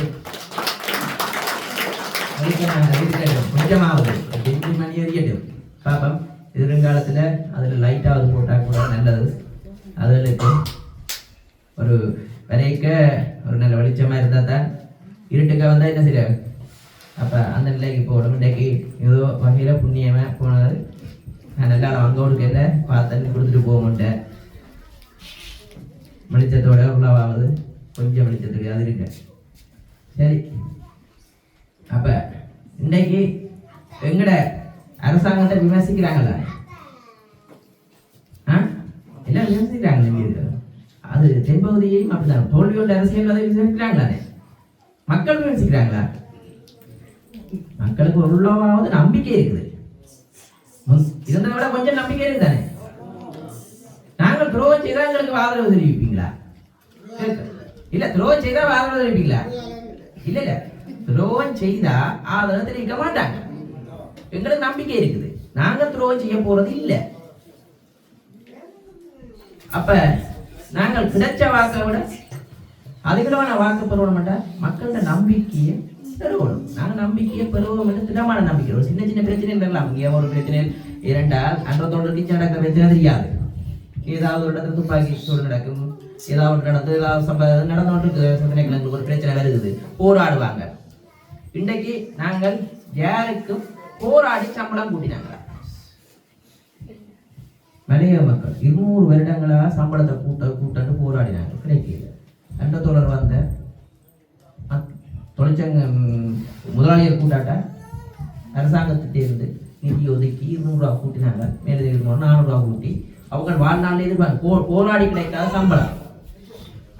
கொஞ்சமாவது 5 மணி எரியட்டும் பாப்பம். எதிர்காலத்தில் அதில் லைட்டாவது போட்டால் கூட நல்லது. அதுகளுக்கு ஒரு விலைக்க ஒரு நல்ல வெளிச்சமாக இருந்தால் தான். இருட்டுக்காக வந்தால் என்ன செய்ய? அப்போ அந்த நிலைக்கு போகணும். இன்றைக்கு ஏதோ வகையில் புண்ணியமாக போனது. நான் நல்லா அங்கோடு கேட்ட பார்த்தேன்னு கொடுத்துட்டு போக மாட்டேன். வெளிச்சத்தோட உள்ளவாவது கொஞ்சம் வெளிச்சத்துக்கு அது இருக்கு. சரி, அப்ப இன்னைக்கு எங்கட அரசாங்கத்தை விமர்சிக்கிறாங்களா? எல்லாம் விமர்சிக்கிறாங்க. அது தென்பகுதியையும் அப்படிதான் தோல்வியோட அரசியல் அதை விமர்சிக்கிறாங்களானே. மக்கள் விமர்சிக்கிறாங்களா? மக்களுக்கு ஒரு உள்ளவாவது நம்பிக்கை இருக்குது. இருந்ததை விட கொஞ்சம் நம்பிக்கை இருக்குதானே. நாங்கள் துரோகம் செய்தா எங்களுக்கு ஆதரவு தெரிவிப்பீங்களா? இல்ல துரோகம் செய்தா ஆதரவு தெரிவிப்பீங்களா? இல்ல இல்ல துரோகம் செய்தா ஆதரவு தெரிவிக்க மாட்டாங்க. எங்களுக்கு நம்பிக்கை இருக்குது. நாங்க துரோகம் செய்ய போறது இல்ல. அப்ப நாங்கள் கிடைச்ச வாக்கை விட அதிகமான வாக்கு பெறுவோம் மாட்டோம். மக்களோட நம்பிக்கையை பெறுவோம். நாங்க நம்பிக்கையை பெறுவோம். திடமான நம்பிக்கை. ஒரு சின்ன சின்ன பிரச்சனை இருக்கலாம். இங்கே ஒரு பிரச்சனை இரண்டால் அன்றத்தோடு டீச்சர் நடக்கிற பிரச்சனை தெரியாது. ஏதாவது ஒரு இடத்துல துப்பாக்கி சூடு நடக்கும். ஏதாவது நடந்து ஏதாவது நடந்து கொண்டிருக்கு. ஒரு பிரச்சனை வருது, போராடுவாங்க. இன்றைக்கு நாங்கள் யாருக்கும் போராடி சம்பளம் கூட்டினாங்களா? மலைய மக்கள் 200 வருடங்களாக சம்பளத்தை கூட்டன்னு போராடினாங்க, கிடைக்கல. அண்டத்தோழர் வந்த தொழிற்சங்க முதலாளியர் கூட்டாட்ட அரசாங்கத்திட்டேருந்து நிதி ஒதுக்கி 200 ரூபா கூட்டினாங்க. மேலே 400 ரூபா கூட்டி அவங்க வாழ்நாளில் இது போராடி கிடைக்காத சம்பளம்.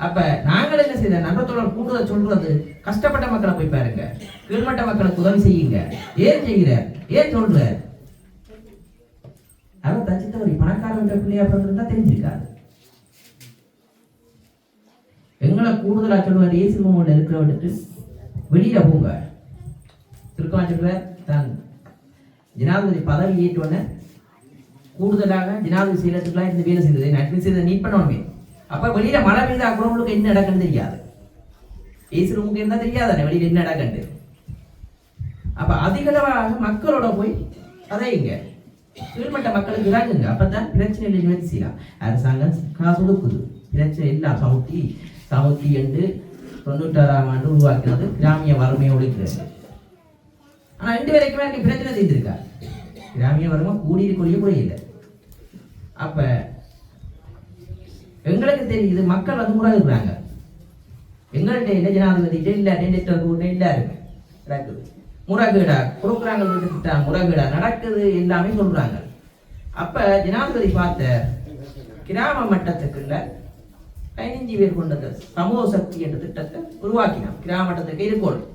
அப்ப நாங்கள் என்ன செய்த நண்பத்தோழர் கூட்டுறத சொல்றது, கஷ்டப்பட்ட மக்களை போய் பாருங்க, கீழ்மட்ட மக்களுக்கு உதவி செய்யுங்க. ஏன் செய்கிற, ஏன் சொல்ற? அவர் தச்சித்தவரி பணக்காரன்ற பிள்ளையா பிறந்திருந்தா தெரிஞ்சிருக்காது. எங்களை கூடுதலா சொல்லுவார், ஏசி மூமெண்ட் இருக்கிற விட்டுட்டு வெளியில போங்க. சுருக்கமா சொல்லுவார், தான் ஜனாதிபதி பதவி ஏற்றோன்னு கூடுதலாக ஜனாதிபதி செய்யறதுக்குலாம் இந்த வேலை செய்தது நட்பு செய்த நீட் பண்ணணுமே. அப்ப வெளியில மழை பெய்தா குழம்புக்கு என்ன நடக்குன்னு தெரியாது, ஏசி ரூமுக்கு இருந்தா தெரியாதானே வெளியில என்ன நடக்குன்னு. அப்ப அதிகளவாக மக்களோட போய் அதையுங்க, கீழ்மட்ட மக்களுக்கு இறங்குங்க. அப்பதான் பிரச்சனைகளை நிவர்த்தி செய்யலாம். அரசாங்கம் காசு ஒதுக்குது, பிரச்சனை எல்லாம் சமுத்தி என்று 96ஆம் ஆண்டு உருவாக்கினது கிராமிய வறுமையை ஒழிக்கிறது. ஆனா 2 வரைக்குமே எனக்கு பிரச்சனை செய்திருக்கா, கிராமிய வறுமை கூடிய குறையில்லை. அப்ப எங்களுக்கு தெரியுது மக்கள் வந்து முறாகுறாங்க. எங்கள்கிட்ட இல்லை, ஜனாதிபதிகிட்ட இல்லை, நெட்வொர்க் இல்லை இருக்குது. முறகீடா கொடுக்குறாங்க, முறகீடா நடக்குது எல்லாமே சொல்றாங்க. அப்ப ஜனாதிபதி பார்த்த கிராம மட்டத்துக்குள்ள 15 பேர் கொண்ட சமூக சக்தி என்ற திட்டத்தை உருவாக்கினோம். கிராம மட்டத்துக்கு இருக்கணும்.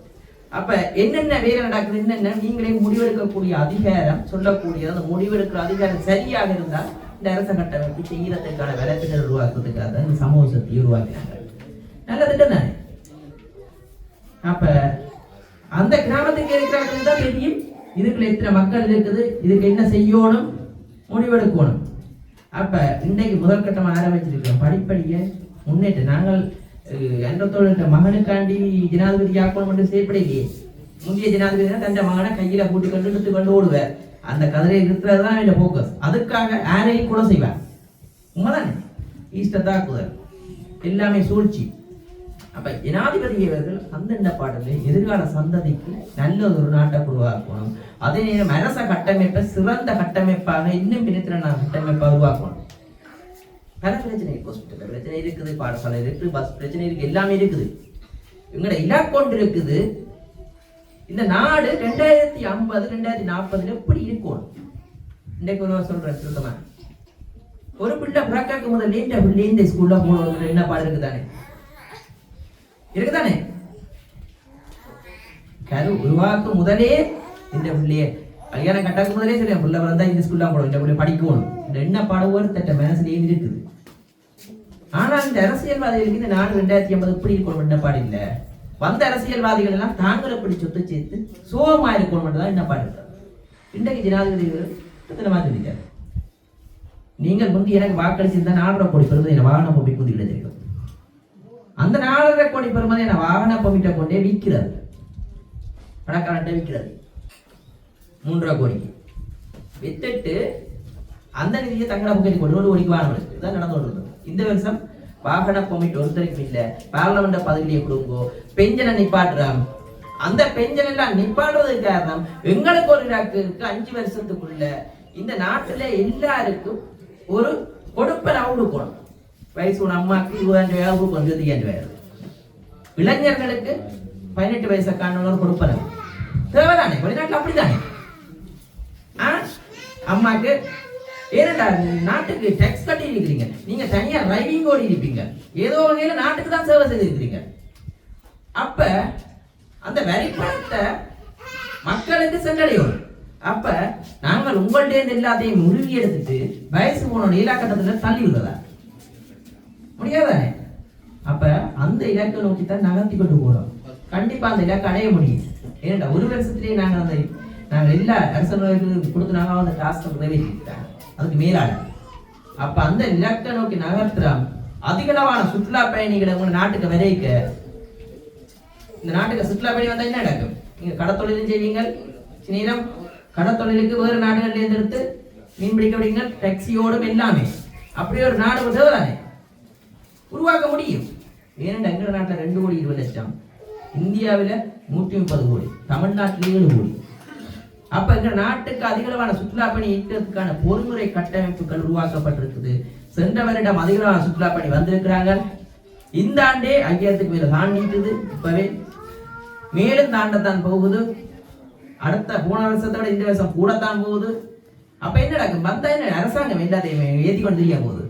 அப்ப என்னென்ன வேலை நடக்குது, என்னென்ன நீங்களே முடிவெடுக்கக்கூடிய அதிகாரம் சொல்லக்கூடிய அந்த முடிவெடுக்கிற அதிகாரம் சரியாக இருந்தால் இந்த அரச கட்டமைப்பு செய்யறதுக்கான வேலைத்திட்டம் உருவாக்குறதுக்காக இந்த சமூக சக்தியை உருவாக்கினாங்க. நல்ல திட்டம் தானே. அப்ப அந்த கிராமத்துக்கு இருக்கிறவங்களுக்கு தான் தெரியும் இதுக்குள்ள எத்தனை மக்கள் இருக்குது, இதுக்கு என்ன செய்யணும், முடிவெடுக்கணும். அப்ப இன்றைக்கு முதல் கட்டமாக ஆரம்பிச்சிருக்கிறோம் படிப்படிய முன்னேற்றம். நாங்கள் அன்றத்தோட மகனுக்காண்டி ஜனாதிபதி ஆக்கணும் என்று செய்யப்படையே. முந்தைய ஜனாதிபதி தான் தன் மகனை கையில கூட்டி கொண்டு இழுத்து கொண்டு ஓடுவார். அந்த கதிரை இருக்கிறதுதான் இந்த போக்கஸ். அதுக்காக யாரையும் கூட செய்வார். உண்மைதானே, ஈஸ்ட தாக்குதல் எல்லாமே சூழ்ச்சி. அப்ப ஜனாதிபதி அவர்கள் அந்த பாடல எதிர்கால சந்ததிக்கு நல்ல ஒரு நாட்டை உருவாக்கணும். அதே நேரம் அரச கட்டமைப்பை சிறந்த கட்டமைப்பாக இன்னும் பின்னத்தின கட்டமைப்பை உருவாக்கணும். பல பிரச்சனை, ஹாஸ்பிட்டல் பிரச்சனை இருக்குது, பாடசாலை இருக்கு, பஸ் பிரச்சனை இருக்கு, எல்லாமே இருக்குது. இவங்களோட இலக்கொண்டு இருக்குது. இந்த நாடு 2050 2040 எப்படி இருக்கும்? இன்றைக்கு ஒரு சொல்றேன் சுத்தமா, ஒரு பிள்ளை பிறக்காக்கு முதல்ல இந்த பிள்ளை இந்த ஸ்கூல்ல போகணும் என்ன பாடம் இருக்குதானே, இருக்குதானே? கரு உருவாக்கும் முதலே இந்த பிள்ளைய கல்யாணம் கட்டாக்கு முதலே சரி பிள்ளை வந்தா இந்த ஸ்கூல்ல போடும், இந்த பிள்ளை படிக்கணும், இந்த என்ன பாடம் ஒரு தட்ட மனசுலேயும் இருக்குது. ஆனா இந்த அரசியல்வாதிகளுக்கு இந்த நாடு 2050 எப்படி இருக்கணும் என்ன பாடு இல்லை. வந்த அரசியல்வாதிகள் எல்லாம் தாங்களை எப்படி சொத்து சேர்த்து சோகமா இருக்கணும் தான் என்ன பாடு இருக்காரு. இன்றைக்கு ஜனாதிபதி சொல்லிட்டாரு, நீங்கள் முந்தி எனக்கு வாக்களிச்சிருந்தா 4.5 கோடி பெறுவது என வாகன பொம்மை குந்தி கிடைச்சிருக்கும். அந்த 4.5 கோடி பெறுமதி என வாகன பொம்மிட்ட கொண்டே விற்கிறது, பணக்காரன்ட்ட விற்கிறது 3.5 கோடிக்கு வித்துட்டு அந்த நிதியை தங்களை பக்கத்தில் கொண்டு 1 கோடிக்கு வாகனம் இதுதான் நடந்து கொண்டு. இந்த வருஷம் வாகன பொம்மிட்டு ஒருத்தருக்கு இல்லை, பார்லமெண்ட் பதவியை கொடுங்கோ, பெஞ்சனை நிப்பாட்டுறாங்க. அந்த பெஞ்சன் எல்லாம் நிப்பாடுறதுக்கு காரணம் எங்களுக்கு ஒரு இருக்கு 5 வருஷத்துக்குள்ள இந்த நாட்டுல எல்லாருக்கும் ஒரு கொடுப்பனை கொடுக்கணும். வயசு ஒரு அம்மாக்கு 20,000 கொடுக்கணும், 25,000. இளைஞர்களுக்கு 18 வயசுக்கான ஒரு கொடுப்பனை தேவைதானே, வெளிநாட்டுல அப்படித்தானே. அம்மாக்கு ஏனடா நாட்டுக்கு டேக்ஸ் கட்டி இருக்கிறீங்க, நீங்க தனியா டிரைவிங் ஓடி இருப்பீங்க, ஏதோ வகையில நாட்டுக்கு தான் சேவை செய்திருக்கிறீங்க. அப்ப அந்த வரி பணத்தை மக்களுக்கு சென்றடையும். அப்ப நாங்கள் உங்கள்டே எல்லாத்தையும் உருவி எடுத்துட்டு வயசு போன இலக்கட்டத்துல தள்ளி விடுறதா முடியாதானே. அப்ப அந்த இலக்கை நோக்கி தான் நகர்த்தி கொண்டு போறோம். கண்டிப்பா அந்த இலக்கை அடைய முடியும். ஏனண்டா 1 வருஷத்துலயே நாங்கள் எல்லா அரசு கொடுத்து நாங்க அந்த டாஸ்க் நிறைவேற்றிட்டாங்க, அதுக்கு மேலாட. அப்ப அந்த இலக்கை நோக்கி நகர்த்துறோம். அதிகளவான சுற்றுலா பயணிகளை உங்க நாட்டுக்கு விரைக்க, இந்த நாட்டுக்கு சுற்றுலா பயணி வந்தா என்ன நடக்கும்? நீங்க கடத்தொழிலும் செய்வீங்க, நேரம் கடத்தொழிலுக்கு வேறு நாடுகள்ல இருந்து எடுத்து மீன் பிடிக்க விடுவீங்க, டாக்ஸியோடும் எல்லாமே. அப்படி ஒரு நாடு உதவுதானே உருவாக்க முடியும். ஏனென்றா எங்க நாட்டில் 2 கோடி 20 லட்சம், இந்தியாவில் 130 கோடி, தமிழ்நாட்டில் 7 கோடி. அப்ப எங்க நாட்டுக்கு அதிகளவான சுற்றுலா பணி ஈர்க்கிறதுக்கான பொறிமுறை கட்டமைப்புகள் உருவாக்கப்பட்டிருக்குது. சென்ற வருடம் அதிகளவான சுற்றுலா பணி வந்திருக்கிறாங்க. இந்த ஆண்டே 5000க்கு மேல தாண்டிட்டுது. இப்பவே மேலும் தாண்டத்தான் போகுது. அடுத்த போன வருஷத்தை விட இந்த வருஷம் கூடத்தான் போகுது. அப்ப என்ன நடக்கும்? வந்தா என்ன அரசாங்கம் எல்லாத்தையுமே ஏற்றி கொண்டு தெரிய போகுது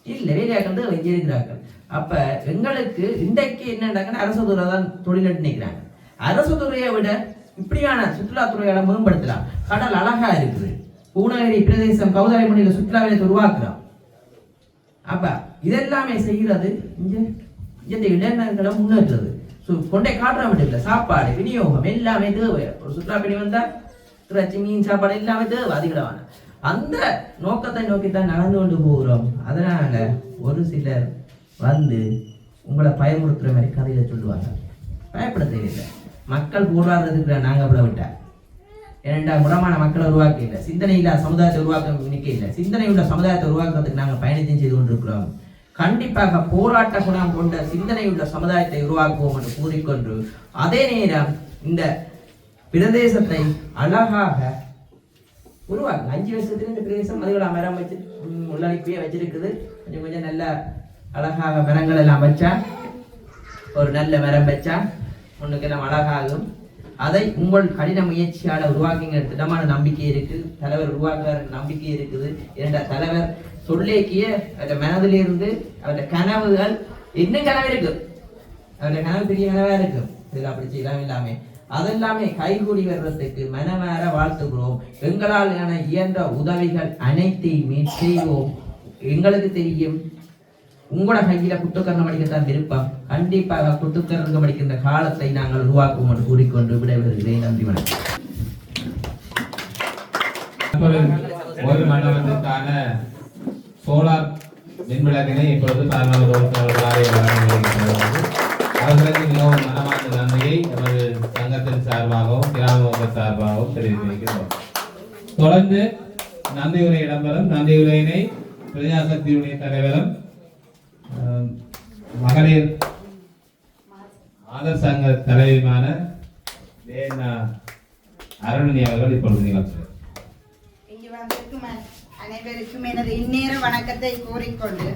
இல்ல, வேலையாக்கள் வைக்க இருக்கிறார்கள். அப்ப எங்களுக்கு இன்றைக்கு என்ன நடக்குன்னா அரசு துறை தான் தொழில் நினைக்கிறாங்க. அரசு துறையை விட இப்படியான சுற்றுலாத்துறையால மேம்படுத்தலாம். கடல் அழகா இருக்குது. பூநகரி பிரதேசம் கௌதாரி மணியில சுற்றுலா வேலையை உருவாக்குறோம். அப்ப இதெல்லாமே செய்கிறது இந்த இளைஞர்களை முன்னேற்றது. கொண்டே காட்டுற மட்டும் இல்லை, சாப்பாடு விநியோகம் எல்லாமே தேவை. ஒரு சுற்றுலா பணி வந்தா இறைச்சி மீன் சாப்பாடு எல்லாமே தேவை அதிகளவான. அந்த நோக்கத்தை நோக்கித்தான் நடந்து கொண்டு போகிறோம். அதனால ஒரு சிலர் வந்து உங்களை பயமுறுத்துற மாதிரி கதையில சொல்லுவாங்க. பயப்பட தேவையில்லை. மக்கள் போராடுறதுக்கு நாங்க அப்பட விட்டா ஏனென்றா முடமான மக்களை உருவாக்க இல்லை, சிந்தனை இல்லாத சமுதாயத்தை உருவாக்க நினைக்க இல்லை. சிந்தனை உள்ள சமுதாயத்தை உருவாக்குறதுக்கு நாங்கள் பயணத்தையும் செய்து கொண்டிருக்கிறோம். கண்டிப்பாக போராட்ட குணம் கொண்ட சிந்தனை உள்ள சமுதாயத்தை உருவாக்குவோம் என்று கூறிக்கொண்டு அதே நேரம் இந்த பிரதேசத்தை அழகாக உருவாக்கு 5 வருஷத்துல இந்த பிரதேசம் அதுகளை மரம் வச்சு உள்ளடிப்பே வச்சிருக்குது. கொஞ்சம் கொஞ்சம் நல்ல அழகாக மரங்கள் எல்லாம் வச்சா, ஒரு நல்ல மரம் வச்சா ஒண்ணுக்கெல்லாம் அழகாகும். அதை உங்கள் கடின முயற்சியால உருவாக்குங்கிற திடமான நம்பிக்கை இருக்கு. தலைவர் உருவாக்குற நம்பிக்கை இருக்குது. இரண்டா தலைவர் சொல்லேக்கிய அவருடைய மனதிலிருந்து அவருடைய கனவுகள் இன்னும் கனவு இருக்கு. அவருடைய கனவு பெரிய கனவா இருக்கு. இதுல அப்படி செய்யலாம் இல்லாமே அதெல்லாமே கைகூடி வர்றதுக்கு மனமாற வாழ்த்துகிறோம். எங்களால் இயன்ற உதவிகள் அனைத்தையுமே செய்வோம். எங்களுக்கு தெரியும் உங்களோட கையில குத்துக்கரணம் அடிக்கத்தான் விருப்பம். கண்டிப்பாக குத்துக்கரணம் அடிக்கின்ற காலத்தை நாங்கள் உருவாக்குவோம் என்று கூறிக்கொண்டு விடைபெறுகிறேன். நன்றி, வணக்கம். ஒரு மண்டபத்திற்கான சோலார் மின்விளக்கினை இப்பொழுது அவர்களுக்கு மிகவும் மனமார்ந்த நன்றியை நமது சங்கத்தின் சார்பாகவும் கிராம சார்பாகவும் தெரிவித்திருக்கிறோம். தொடர்ந்து நன்றியுரை இடம்பெறும். நன்றியுரையினை பிரஜாசக்தியுடைய தலைவரும் மகளிர் ஆதர் சங்க தலைவியுமான அருணி அவர்கள் இப்பொழுது நிகழ்ச்சி. இங்கு வந்திருக்கும் அனைவருக்கும் எனது இந்நேர வணக்கத்தை கூறிக்கொண்டு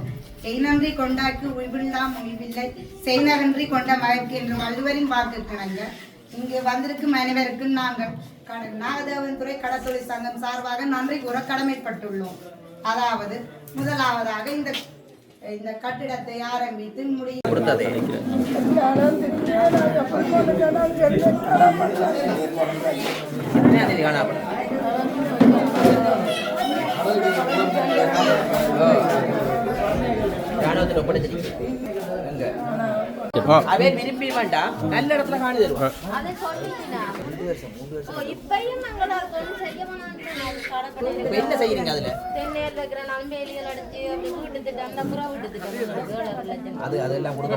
நன்றி கொண்டாக்கு உய்வில்லாம் உய்வில்லை செய்நகன்றி கொண்ட மகற்கு என்று வள்ளுவரின் வாக்கு கிணங்க இங்கு வந்திருக்கும் அனைவருக்கும் நாங்கள் நாகதேவன் துறை கடற்தொழில் சங்கம் சார்பாக நன்றி கூற கடமைப்பட்டுள்ளோம். அதாவது முதலாவதாக இந்த கட்டிடத்தை ஆரம்பித்து முடிய அவே விரும்பி வேண்டாம், நல்ல இடத்துல காணி தருவோம். என்ன செய்யறீங்க அதுல? அது அதெல்லாம் கொடுக்க